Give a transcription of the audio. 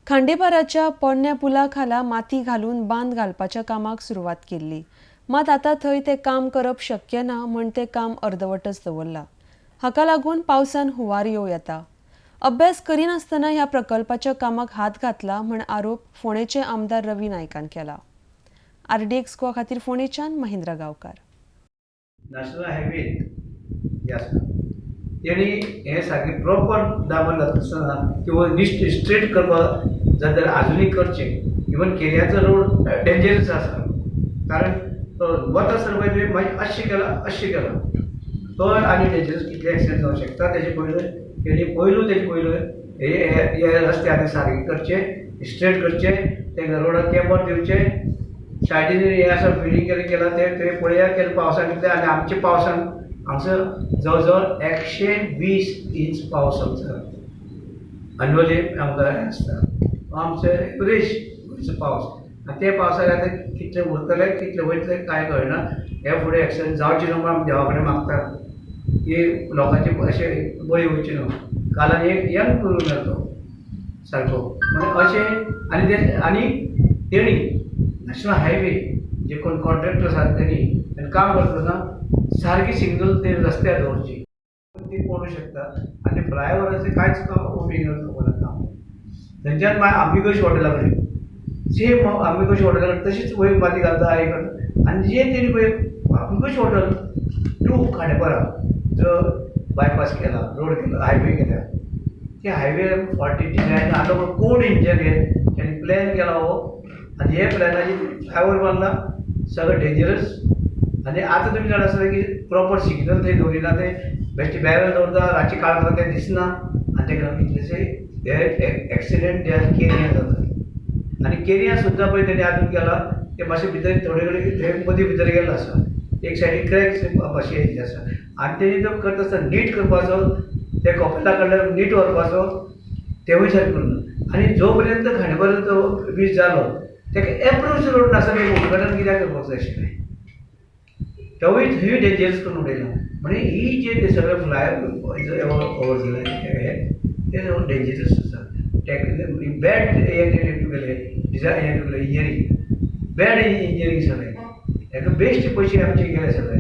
खांडेपाराच्या पोरण्या पुलाखाला माती घालून बांद घालपाच्या कामाक सुरवात केल्ली. मात आतां थंय तें काम करप शक्य ना म्हण तें काम अर्दवटच दवरलां. हाका लागून पावसान हुंवार येवं येता. अभ्यास करिनासतना ह्या प्रकल्पाच्या कामाक हात घातला म्हण आरोप फोंडेचे आमदार रवी नायकान केला. RD एक्सको खातीर फोंडेच्यान महेंद्र गांवकार. नॅशनल हायवे जे आसा तेणी हे सारकें प्रॉपर डामर घातनासतना किंवा स्ट्रेट करपाक जाय जाल्यार आजुनूय करचें. इवन केऱ्याचो रोड डेंजरस आसा, कारण तो वता आसतना पळय मागीर अशें केला तो आनी डेंजरस कितले एक्सिडेंट जावंक शकता. तेजे पयलू हे रस्ते आतां सारके करचे, स्ट्रेट करचे, तेका रोडाक कॅपर दिवचे. सायडीन हे आसा फिडिंग केला ते पळया केले पावसान कितले. आनी आमच्या पावसान हांगसर जवळ 120 इंच पावस आमचो अन्युअली आमकां आसता. आमचे गोंयचो पावस आनी ते पावसाक आतां कितले उरतले कितले वयतले कांय कळना. हे फुडें एक्सिडेंट जावचे न्हू म्हण आमी देवा कडेन मागता की लोकांचे अशें बळी वयचे न्हू. कालान एक यंग करून येतो सारको म्हणजे अशें. आनी तेणी नॅशनल हायवे जे कोण कॉन्ट्रॅक्टर आसात तेणी काम करतना सारकी सिग्नल ते रस्त्यार दवरची, ती पडूं शकता. आनी फ्लायओव्हराचें कांयच उपेग नसता. थंयच्यान मागीर आंबिकश हॉटेला कडेन सेम आंबिकश हॉटेला कडेन तशीच वयर माती घालता हाय करता. आनी जे तेणी पळय आंबिकश हॉटेल टू खांडेपारा जो बायपास केला, रोड केला, हायवे केला, ते हायवे फॉल्टी डिझायन आतां कोण इंजिनियर तेणी प्लॅन केला हो. आनी हे प्लॅनाची फ्लायओव्हर बांदला सगळं डेंजरस. आनी आतां तुमी जाणा आसता की प्रॉपर सिग्नल थंय दवरिना, ते बेश्टे बॅरल दवरता, रातची काळ करता तें दिसना. आनी तेका कितलेशे हे एक्सिडेंट ते केरिया जाता. आनी केरिया सुद्दां पळय तेणी आजून केला ते मातशें भितर थोडे कडेन थंय मदीं भितर गेल्लो आसा. एक सायडीक क्रॅक्स मातशें येयल्ले आसा. आनी तेणी तो करता आसतना नीट करपाचो, ते कपेला कडल्यान नीट व्हरपाचो, तेवूय सारकें करूना. आनी जो पर्यंत खांडेपाराचो वीज जालो तेका एप्रोच रोड नासा, तें उदघाटन कित्याक करपाक जाय आशिल्लें. तेवूय थंय डेंजरस करून उडयला. म्हणजे ही जे ते सगळे ओवर झाले ते डेंजरस आसा. बॅड इंजिनियरींग बॅड इंजिनियरींग सगळें. हेका बेश्टे पयशे आमचे गेले सगळे.